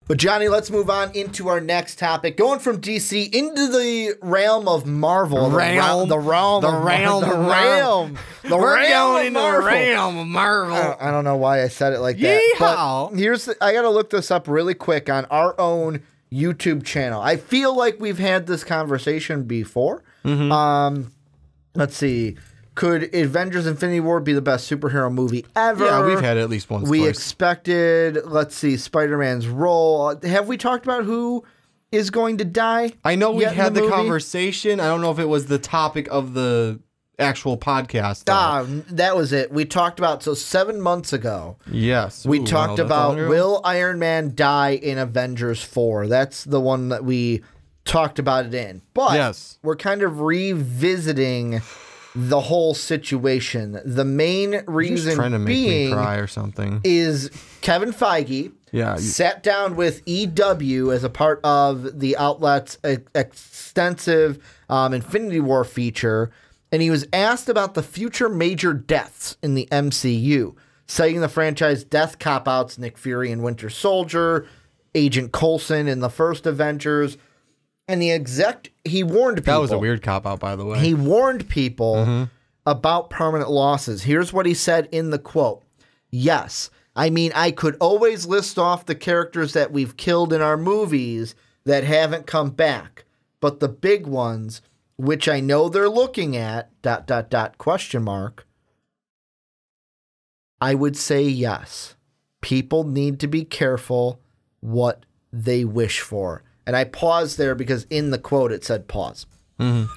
But Johnny, let's move on into our next topic. Going from DC into the realm of Marvel. The realm of Marvel. I don't know why I said it like that. Yeehaw. But I got to look this up really quick on our own YouTube channel. I feel like we've had this conversation before. Let's see. Could Avengers Infinity War be the best superhero movie ever? Yeah, we've had it at least once. We expected, let's see, Spider-Man's role. Have we talked about who is going to die? I know we had the movie? conversation. I don't know if it was the topic of the actual podcast. That was it. We talked about, 7 months ago. Yes. We talked about, will Iron Man die in Avengers 4? That's the one that we talked about it in. But we're kind of revisiting the whole situation. The main reason trying to make me cry or something is Kevin Feige sat down with EW as a part of the outlet's extensive Infinity War feature, and he was asked about the future major deaths in the MCU, citing the franchise death cop-outs, Nick Fury in Winter Soldier, Agent Coulson in the first Avengers. And he warned people. That was a weird cop-out, by the way. He warned people about permanent losses. Here's what he said in the quote. Yes, I mean, I could always list off the characters that we've killed in our movies that haven't come back. But the big ones, which I know they're looking at, ... I would say yes. People need to be careful what they wish for. And I paused there because in the quote it said pause.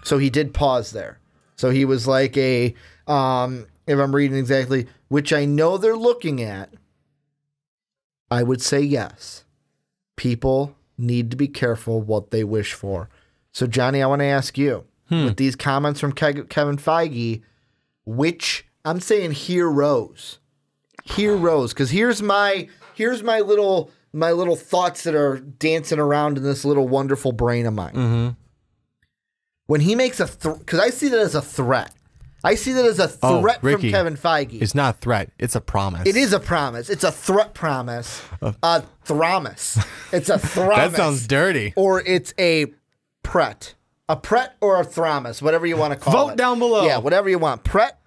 So he did pause there. So he was like if I'm reading exactly, which I know they're looking at, I would say yes. People need to be careful what they wish for. So Johnny, I want to ask you, with these comments from Kevin Feige, which I'm saying heroes, because here's my little thoughts that are dancing around in this little wonderful brain of mine. When he makes because I see that as a threat. I see that as a threat Ricky, from Kevin Feige. It's not a threat. It's a promise. It is a promise. It's a threat promise. A thromus. It's a thromus. That sounds dirty. Or it's a pret. A pret or a thromus, whatever you want to call it. Vote down below. Yeah, whatever you want. Pret,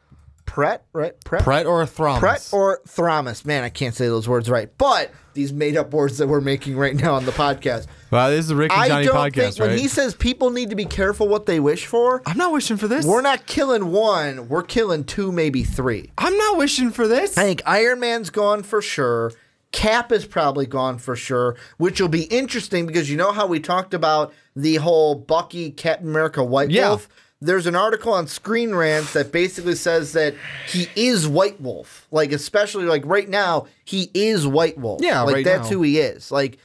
right? Pret or thromus. Pret or thromus. Man, I can't say those words right. But these made-up words that we're making right now on the podcast. Wow, this is a Rick and Johnny podcast, right? When he says people need to be careful what they wish for, I'm not wishing for this. We're not killing one. We're killing two, maybe three. I'm not wishing for this. I think Iron Man's gone for sure. Cap is probably gone for sure, which will be interesting because you know how we talked about the whole Bucky, Captain America, White Wolf? There's an article on Screen Rants that basically says that he is White Wolf. Like, especially, like, right now, he is White Wolf. Yeah, like, right that's now. who he is. Like,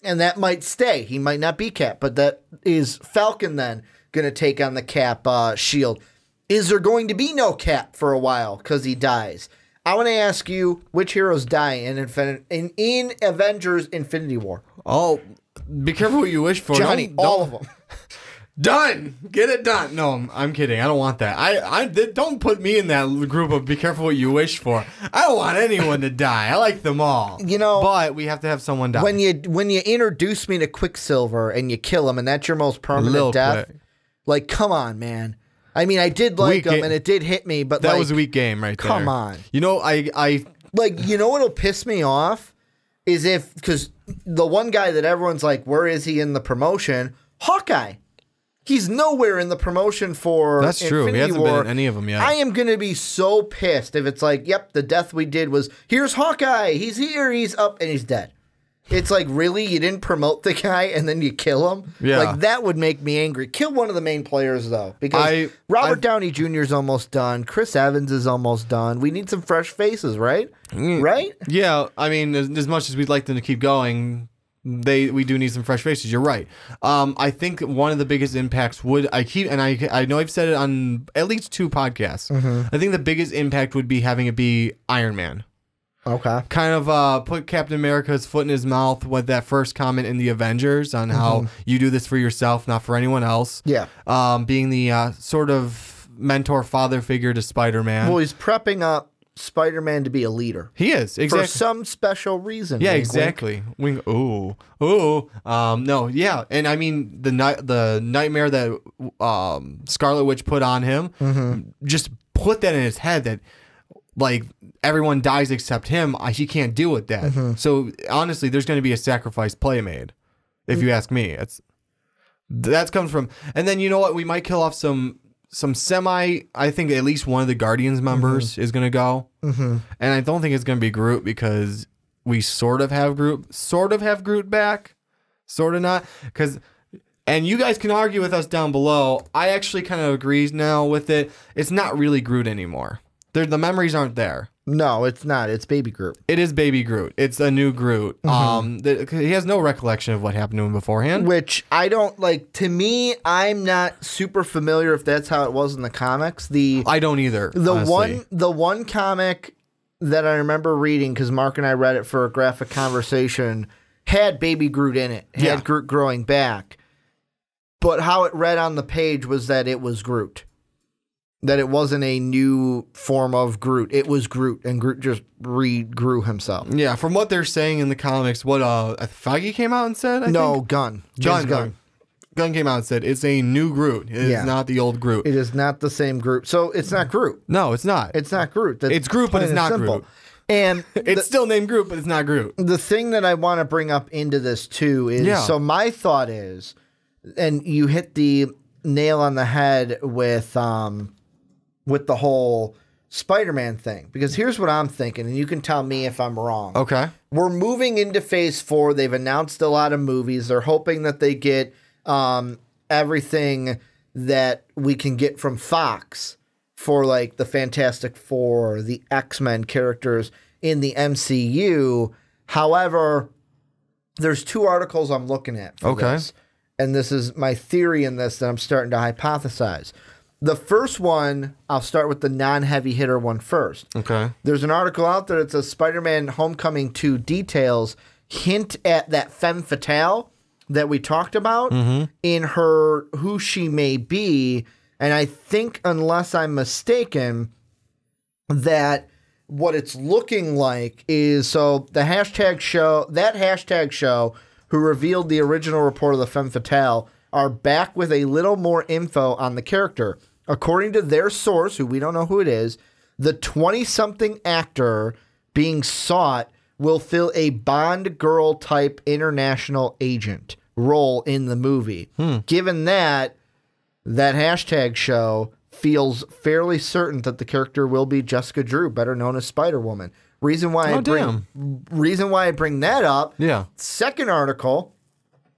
and that might stay. He might not be Cap, but that is Falcon then going to take on the Cap shield. Is there going to be no Cap for a while because he dies? I want to ask you, which heroes die in Avengers Infinity War? Oh, be careful what you wish for. Johnny, all of them. Done. Get it done. No, I'm kidding. I don't want that. I don't put me in that group of be careful what you wish for. I don't want anyone to die. I like them all. You know, but we have to have someone die. When you introduce me to Quicksilver and you kill him and that's your most permanent death, like, come on, man. I mean, I did like him and it did hit me, but that was a weak game right there. Come on. You know, I like, you know what'll piss me off is because the one guy that everyone's like, where is he in the promotion? Hawkeye. He's nowhere in the promotion for That's true. Infinity He hasn't War. been in any of them yet. I am going to be so pissed if it's like, yep, the death we did was, here's Hawkeye. He's here, he's up, and he's dead. It's like, really? You didn't promote the guy and then you kill him? Yeah. Like, that would make me angry. Kill one of the main players, though. Because Robert Downey Jr. is almost done. Chris Evans is almost done. We need some fresh faces, right? Right? Yeah. I mean, as much as we'd like them to keep going, we do need some fresh faces. You're right. I think one of the biggest impacts I know I've said it on at least 2 podcasts. I think the biggest impact would be having it be Iron Man. Okay. Kind of put Captain America's foot in his mouth with that first comment in the Avengers on how you do this for yourself, not for anyone else. Yeah. Being the sort of mentor father figure to Spider-Man. Well, he's prepping up Spider-Man to be a leader. He is, exactly. For some special reason. Yeah, wink, exactly. Wing. Ooh. No, yeah. And I mean, the nightmare that Scarlet Witch put on him, just put that in his head that, like, everyone dies except him. He can't deal with that. So, honestly, there's going to be a sacrifice play made, if you ask me. That comes from... And then, you know what? We might kill off some I think at least one of the Guardians members is going to go. And I don't think it's going to be Groot because we sort of have Groot back. Sort of not. And you guys can argue with us down below. I actually kind of agree now with it. It's not really Groot anymore. The memories aren't there. No, it's not. It's Baby Groot. It is Baby Groot. It's a new Groot. He has no recollection of what happened to him beforehand. Which I don't like. To me, I'm not super familiar if that's how it was in the comics. I don't either. The one comic that I remember reading, because Mark and I read it for a graphic conversation, had Baby Groot in it. Had Groot growing back. But how it read on the page was that it was Groot. That it wasn't a new form of Groot. It was Groot, and Groot just regrew himself. Yeah, from what they're saying in the comics, what Feige came out and said? Gunn. Gunn came out and said it's a new Groot. It is not the old Groot. It is not the same Groot. So it's not Groot. No, it's not. It's not Groot. It's Groot, but it's not simple. Groot. And it's still named Groot, but it's not Groot. The thing that I want to bring up into this too is, so my thought is, and you hit the nail on the head with the whole Spider-Man thing. Because here's what I'm thinking, and you can tell me if I'm wrong. Okay. We're moving into phase 4. They've announced a lot of movies. They're hoping that they get everything that we can get from Fox for, like, the Fantastic Four, the X-Men characters in the MCU. However, there's 2 articles I'm looking at for this. And this is my theory in this that I'm starting to hypothesize. The first one, I'll start with the non-heavy hitter one first. Okay. There's an article out there that says Spider-Man Homecoming 2 details hint at that femme fatale that we talked about in her who she may be. And I think, unless I'm mistaken, that what it's looking like is, so the hashtag show who revealed the original report of the femme fatale are back with a little more info on the character. According to their source, who we don't know who it is, the 20-something actor being sought will fill a Bond girl-type international agent role in the movie. Given that hashtag show feels fairly certain that the character will be Jessica Drew, better known as Spider-Woman. Reason why I bring that up. Yeah. Second article,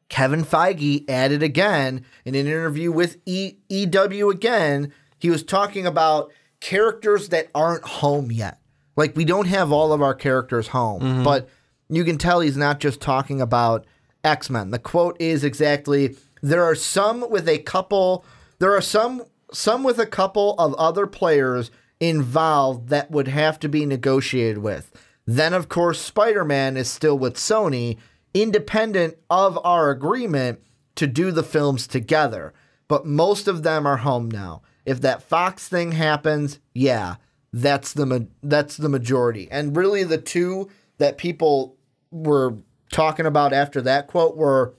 Kevin Feige added again in an interview with EW again. He was talking about characters that aren't home yet. Like, we don't have all of our characters home, but you can tell he's not just talking about X-Men. The quote is exactly, there are some with a couple of other players involved that would have to be negotiated with. Then, of course, Spider-Man is still with Sony, independent of our agreement to do the films together. But most of them are home now. If that Fox thing happens, that's the majority. And really the 2 that people were talking about after that quote were,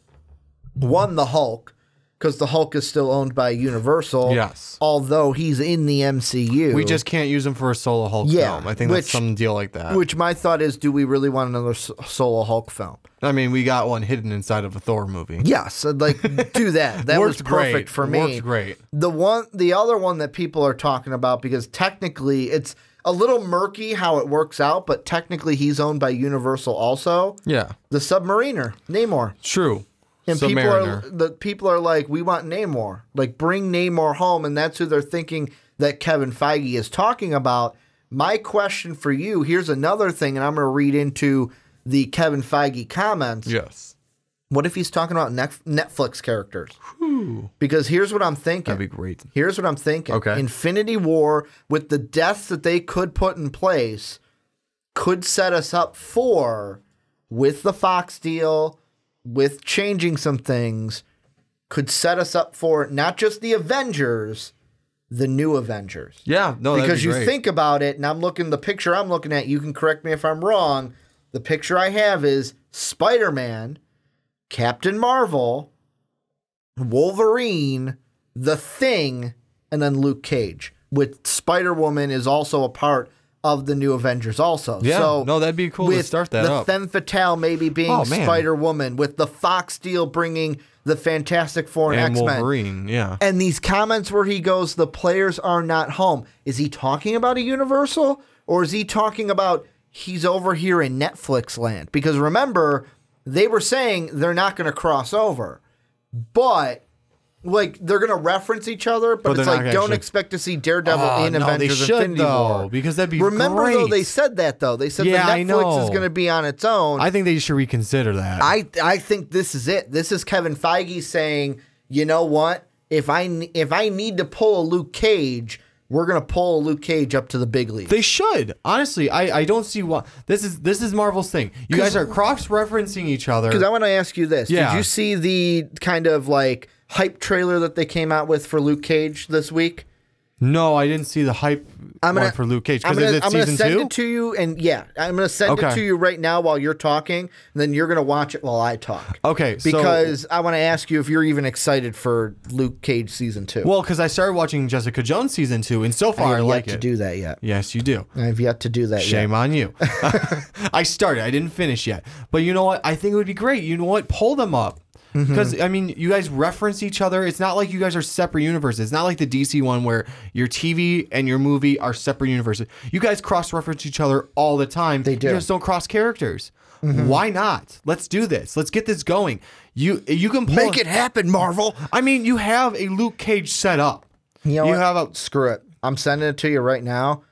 one, the Hulk, because the Hulk is still owned by Universal. Yes. Although he's in the MCU. We just can't use him for a solo Hulk film. I think that's some deal like that. Which my thought is, do we really want another solo Hulk film? I mean, we got one hidden inside of a Thor movie. Yes, like, do that. That was perfect for me. Worked great. The other one that people are talking about, because technically it's a little murky how it works out, but technically he's owned by Universal also. Yeah. The Submariner, Namor. True. And people are like, we want Namor. Like, bring Namor home, and that's who they're thinking that Kevin Feige is talking about. My question for you, here's another thing, and I'm going to read into the Kevin Feige comments. Yes. What if he's talking about Netflix characters? Whew. Because here's what I'm thinking. That'd be great. Here's what I'm thinking. Okay. Infinity War, with the deaths that they could put in place, could set us up for, with the Fox deal, with changing some things, could set us up for not just the Avengers, the new Avengers. Yeah, no, because that'd be you great. think about it, and the picture I'm looking at, you can correct me if I'm wrong. The picture I have is Spider-Man, Captain Marvel, Wolverine, The Thing, and then Luke Cage. With Spider-Woman is also a part of the new Avengers also. Yeah, so no, that'd be cool to start that up. With the Femme Fatale maybe being Spider-Woman, with the Fox deal bringing the Fantastic Four and X-Men. Wolverine, yeah. And these comments where he goes, the players are not home. Is he talking about a Universal? Or is he talking about he's over here in Netflix land? Because remember, they were saying they're not going to cross over. But, like, they're going to reference each other, but it's like, don't expect to see Daredevil in Avengers Infinity War. Because that'd be Remember, though, they said that, though. They said that Netflix is going to be on its own. I think they should reconsider that. I think this is it. This is Kevin Feige saying, you know what? If I need to pull a Luke Cage, we're going to pull a Luke Cage up to the big league. They should. Honestly, I don't see why. This is Marvel's thing. You guys are cross-referencing each other. Because I want to ask you this. Yeah. Did you see the kind of like hype trailer that they came out with for Luke Cage this week? No, I didn't see the hype one for Luke Cage. Because I'm going to send it to you, and I'm going to send it to you right now while you're talking, and then you're going to watch it while I talk. Okay, because I want to ask you if you're even excited for Luke Cage season 2. Well, because I started watching Jessica Jones season 2, and so far I like it. I have yet to do that yet. Yes, you do. I have yet to do that. Shame on you. I started. I didn't finish yet. But you know what? I think it would be great. You know what? Pull them up. Because, I mean, you guys reference each other. It's not like you guys are separate universes. It's not like the DC one where your TV and your movie are separate universes. You guys cross-reference each other all the time. They do. You just don't cross characters. Why not? Let's do this. Let's get this going. You can make it happen, Marvel. I mean, you have a Luke Cage set up. You know what? Screw it. I'm sending it to you right now.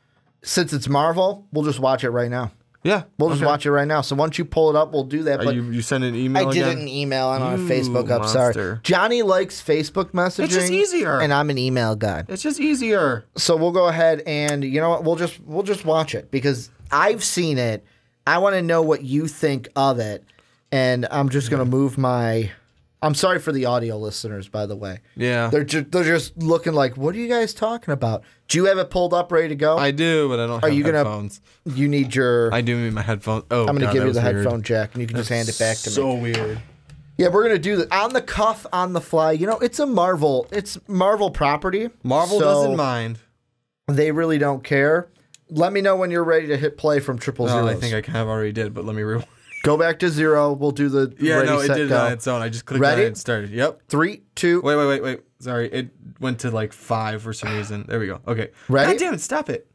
Since it's Marvel, we'll just watch it right now. Yeah. We'll just watch it right now. So once you pull it up, we'll do that. But you send an email I again? did an email. I don't have Facebook up. Monster. Sorry. Johnny likes Facebook messaging. It's just easier. And I'm an email guy. It's just easier. So we'll go ahead and, you know what? We'll just watch it because I've seen it. I want to know what you think of it. And I'm just going to move my... I'm sorry for the audio listeners, by the way. Yeah. They're just looking like, what are you guys talking about? Do you have it pulled up, ready to go? I do, but I don't have headphones. You need your... I do need my headphones. Oh, I'm going to give you the weird. headphone jack, and you can just hand it back to me. So weird. Yeah, we're going to do that on the cuff, on the fly. You know, it's Marvel property. Marvel doesn't mind. They really don't care. Let me know when you're ready to hit play from triple zeros. I think I kind of already did, but let me rewind. Go back to 0. We'll do the it did it on its own. I just clicked on it and started. Yep. 3, 2. Wait. Sorry, it went to like 5 for some reason. There we go. Okay. Ready? God damn it! Stop it.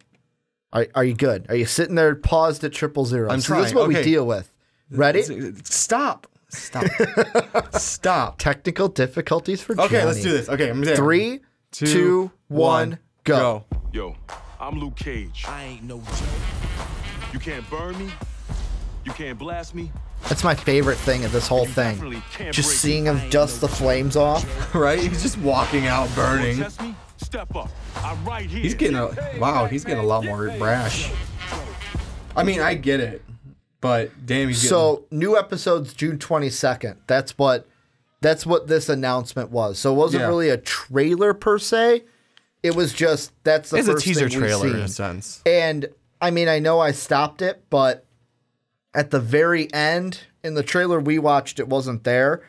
Are you good? Are you sitting there paused at 000? I'm trying. This is what we deal with. Ready? Stop. Stop. Technical difficulties for Johnny. Okay, let's do this. Okay, I'm there. 3, 2, 1, go. Yo, I'm Luke Cage. I ain't no joke. You can't burn me. You can't blast me. That's my favorite thing of this whole thing. Just seeing him dust the flames off. Right? He's just walking out burning. Test me? Step up. I'm right here. He's getting a lot more brash. I mean, I get it, but damn, he's getting... So new episodes June 22nd. That's what this announcement was. So it wasn't really a trailer per se. It was just it's a teaser trailer in a sense. And I mean, I know I stopped it, but at the very end in the trailer we watched, it wasn't there.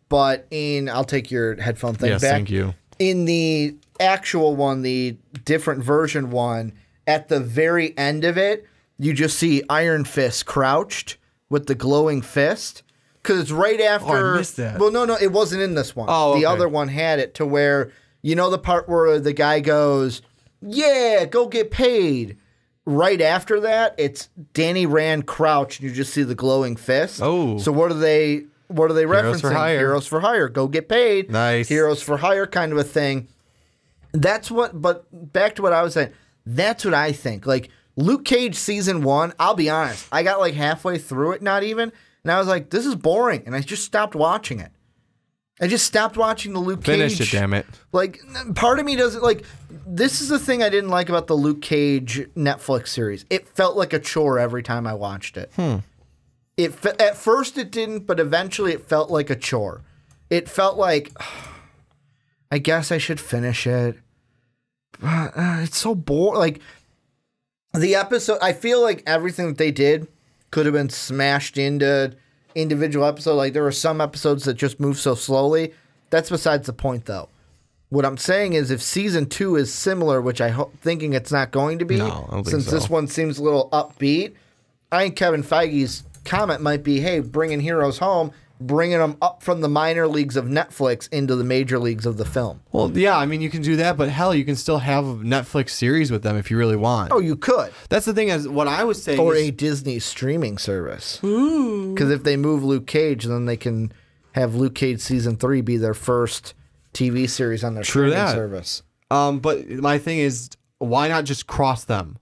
But I'll take your headphone thing back. Yes, thank you. In the actual one, the different version one, at the very end of it, you just see Iron Fist crouched with the glowing fist. Because it's right after... Oh, I missed that. Well, no, it wasn't in this one. Oh, okay. The other one had it to where, you know the part where the guy goes, yeah, go get paid. Right after that, it's Danny Rand crouched, and you just see the glowing fist. Oh. So what are they referencing? Heroes for hire. Heroes for hire. Go get paid. Nice. Heroes for hire kind of a thing. But back to what I was saying. That's what I think. Like, Luke Cage season 1, I'll be honest, I got like halfway through it, not even, and I was like, this is boring, and I just stopped watching it. I just stopped watching the Luke Cage. Finish it, damn it. Like, part of me doesn't, like, this is the thing I didn't like about the Luke Cage Netflix series. It felt like a chore every time I watched it. At first it didn't, but eventually it felt like a chore. It felt like, I guess I should finish it. It's so boring. Like the episode, I feel like everything that they did could have been smashed into individual episodes. Like there were some episodes that just move so slowly. That's besides the point, though. What I'm saying is, if season 2 is similar, which thinking it's not going to be, No, I don't think since so. this one seems a little upbeat, I think Kevin Feige's comment might be, hey, bringing heroes home, bringing them up from the minor leagues of Netflix into the major leagues of the film. Well, yeah, I mean, you can do that, but hell, you can still have a Netflix series with them if you really want. Oh, you could. That's the thing is, what I was saying Or is, a Disney streaming service. Because if they move Luke Cage, then they can have Luke Cage season 3 be their first TV series on their streaming service. But my thing is, why not just cross them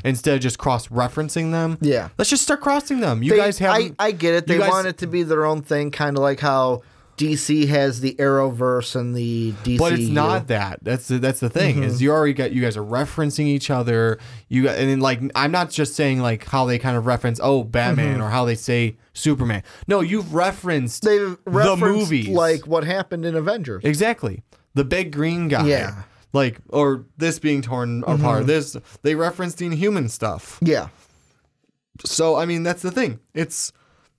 instead of just cross-referencing them? Yeah. Let's just start crossing them. You guys have... I get it. They want it to be their own thing, kind of like how DC has the Arrowverse and the DCU. But it's not that. That's the thing is you guys are referencing each other. And then, like, I'm not just saying like how they kind of reference Batman or how they say Superman. No, you've referenced They've referenced the movies, like what happened in Avengers. Exactly. The big green guy. Yeah. Like, or this being torn apart. This, they referenced the Inhuman stuff. Yeah. So I mean, that's the thing. It's,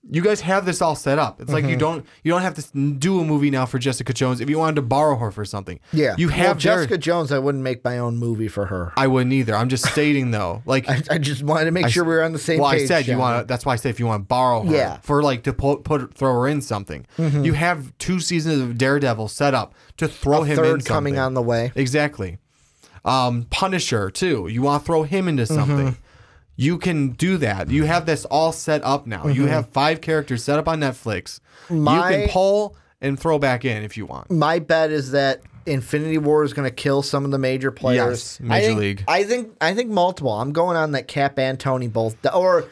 you guys have this all set up. It's like you don't have to do a movie now for Jessica Jones if you wanted to borrow her for something. Yeah. You have Jessica Jones. I wouldn't make my own movie for her. I wouldn't either. I'm just stating though. Like I just wanted to make sure we were on the same well, page. I said you want. That's why I say if you want to borrow her for like to throw her in something. You have 2 seasons of Daredevil set up to throw him in third something. coming on the way. Exactly. Punisher too. You want to throw him into something. You can do that. You have this all set up now. You have 5 characters set up on Netflix. You can pull and throw back in if you want. My bet is that Infinity War is going to kill some of the major players. Yes, Major League. I think multiple. I'm going on that Cap and Tony both. Or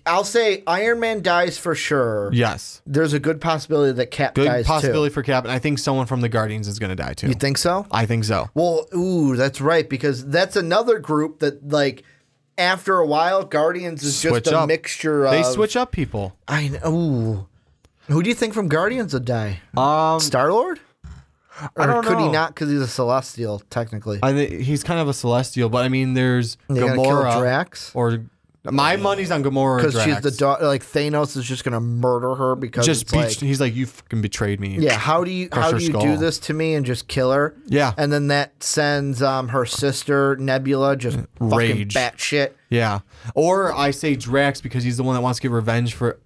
I'll say Iron Man dies for sure. Yes. There's a good possibility that Cap dies Good possibility too. for Cap, and I think someone from the Guardians is going to die too. You think so? I think so. Well, ooh, that's right, because that's another group that, like, after a while, Guardians is just a mixture of... They switch up people. I know. Ooh. Who do you think from Guardians would die? Star-Lord? Or I don't know. could he not because he's a Celestial, technically? I think he's kind of a Celestial, but I mean, there's Gamora. Kill Drax? Or my money's on Gamora or Drax. Because she's the daughter. Like, Thanos is just going to murder her because he's like, you fucking betrayed me. Yeah, how do you do this to me and just kill her? Yeah. And then that sends her sister, Nebula, just fucking batshit. Yeah. Or I say Drax because he's the one that wants to get revenge for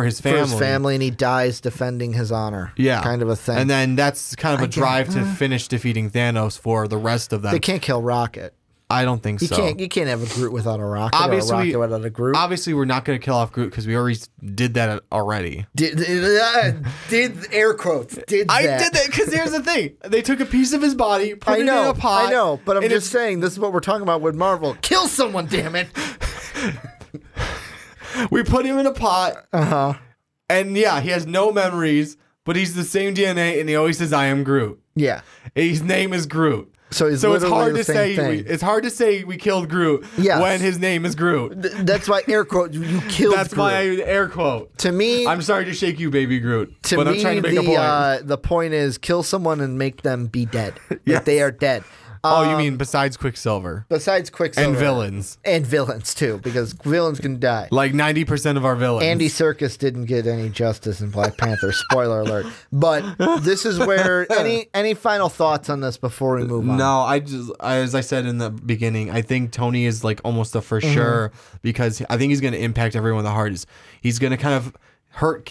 his family. For his family, and he dies defending his honor. Yeah. Kind of a thing. And then that's kind of a drive to finish defeating Thanos for the rest of them. They can't kill Rocket. I don't think so. You can't have a Groot without a Rocket. Obviously, or a Rocket without a Groot. Obviously, we're not going to kill off Groot because we already did that already. Did air quotes? I did that because here's the thing: they took a piece of his body, put it in a pot. I know, but I'm just saying this is what we're talking about with Marvel. Kill someone, damn it! We put him in a pot. And yeah, he has no memories, but he's the same DNA, and he always says, "I am Groot." Yeah, his name is Groot. So it's hard to say. It's hard to say we killed Groot when his name is Groot. That's why air quote you killed. That's Groot. why I air quote. To me, I'm sorry to shake you, baby Groot. But I'm trying to make a point. The point is kill someone and make them be dead. Like they are dead. You mean besides Quicksilver? Besides Quicksilver. And villains. And villains, too, because villains can die. Like 90% of our villains. Andy Serkis didn't get any justice in Black Panther. Spoiler alert. But this is where... Any final thoughts on this before we move on? No, as I said in the beginning, I think Tony is like almost a for sure because I think he's going to impact everyone the hardest. He's going to kind of...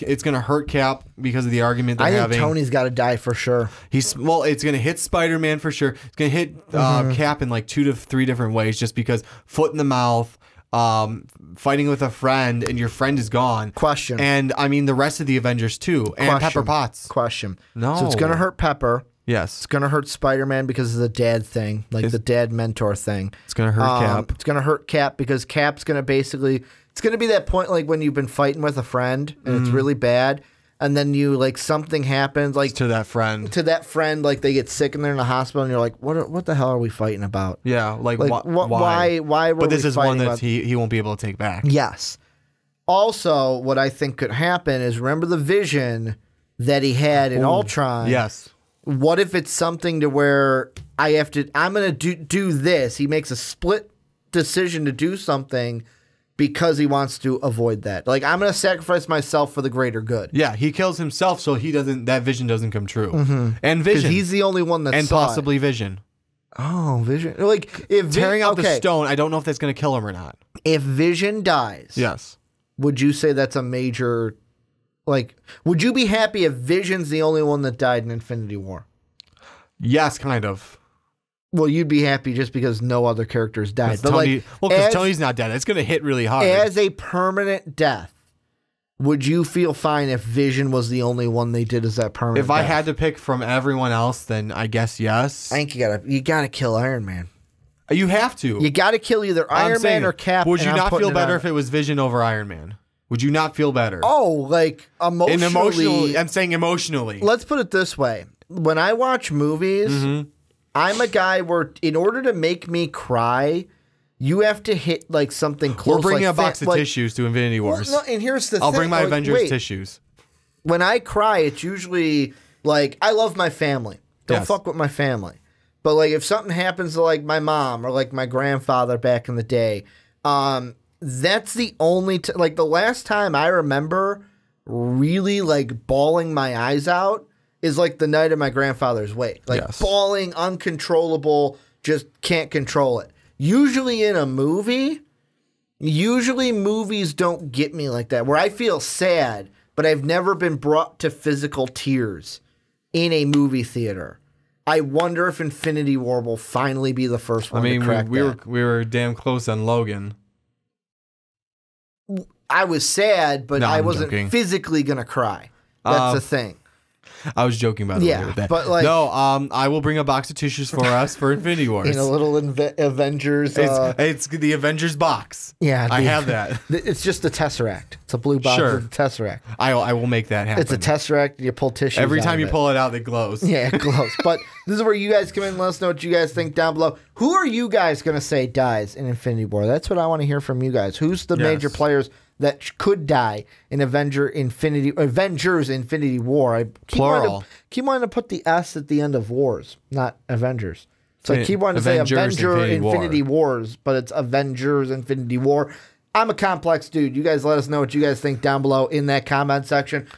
It's going to hurt Cap because of the argument they're having. I think Tony's got to die for sure. It's going to hit Spider-Man for sure. It's going to hit Cap in like 2 to 3 different ways just because foot in the mouth, fighting with a friend, and your friend is gone. Question. And I mean the rest of the Avengers too. And Pepper Potts. Question. No. So it's going to hurt Pepper. Yes. It's going to hurt Spider-Man because of the dad thing, like the dad mentor thing. It's going to hurt Cap. It's going to hurt Cap because Cap's going to basically... It's going to be that point like when you've been fighting with a friend and it's really bad and then you like something happens like to that friend like they get sick and they're in the hospital and you're like what the hell are we fighting about? Yeah, like why were But this we is one that about? he won't be able to take back. Yes. Also, what I think could happen is remember the vision that he had in Ultron. Yes. What if it's something to where I'm going to do this. He makes a split decision to do something because he wants to avoid that. Like, I'm going to sacrifice myself for the greater good. Yeah, he kills himself so that vision doesn't come true. And Because Vision. he's the only one that and saw possibly it. Vision. Oh, Vision. Like, if Tearing out the stone, I don't know if that's going to kill him or not. If Vision dies, Yes. would you say that's a major... Like, would you be happy if Vision's the only one that died in Infinity War? Yes, kind of. Well, you'd be happy just because no other characters died. But Tony, like, because Tony's not dead. It's going to hit really hard. As a permanent death, would you feel fine if Vision was the only one they did as that permanent If I death? had to pick from everyone else, then I guess yes. I think you gotta kill Iron Man. You have to. You gotta kill either Iron Man or Cap. Would you and I'm not putting feel it better on- if it was Vision over Iron Man? Would you not feel better? Oh, like emotionally. I'm saying emotionally. Let's put it this way. When I watch movies, I'm a guy where in order to make me cry, you have to hit like something close. We're bringing like a box of tissues to Infinity Wars. Well, no, and here's the thing. I'll bring my like, Avengers wait, tissues. When I cry, it's usually like I love my family. Don't Yes. fuck with my family. But like if something happens to like my mom or like my grandfather back in the day, that's the only like the last time I remember really like bawling my eyes out is like the night of my grandfather's wake. Like Yes. bawling, uncontrollable, just can't control it. Usually in a movie, movies don't get me like that, where I feel sad, but I've never been brought to physical tears in a movie theater. I wonder if Infinity War will finally be the first one to crack that. we were damn close on Logan. I was sad, but No, I I'm wasn't joking. physically gonna cry. That's the thing. I was joking about it. Yeah, with that. but, like- no, I will bring a box of tissues for us for Infinity Wars. In a little Avengers. It's the Avengers box. Yeah, I have that. It's just the Tesseract. It's a blue box Sure. with the Tesseract. I will make that happen. It's a Tesseract. And you pull tissues. Every out time of you it. pull it out, it glows. Yeah, it glows. But this is where you guys come in and let us know what you guys think down below. Who are you guys going to say dies in Infinity War? That's what I want to hear from you guys. Who's the major players that could die in Avengers Infinity War? I keep wanting to put the S at the end of wars, not Avengers. So I keep wanting to say Avengers Avenger Infinity Wars, but it's Avengers Infinity War. I'm a complex dude. You guys let us know what you guys think down below in that comment section.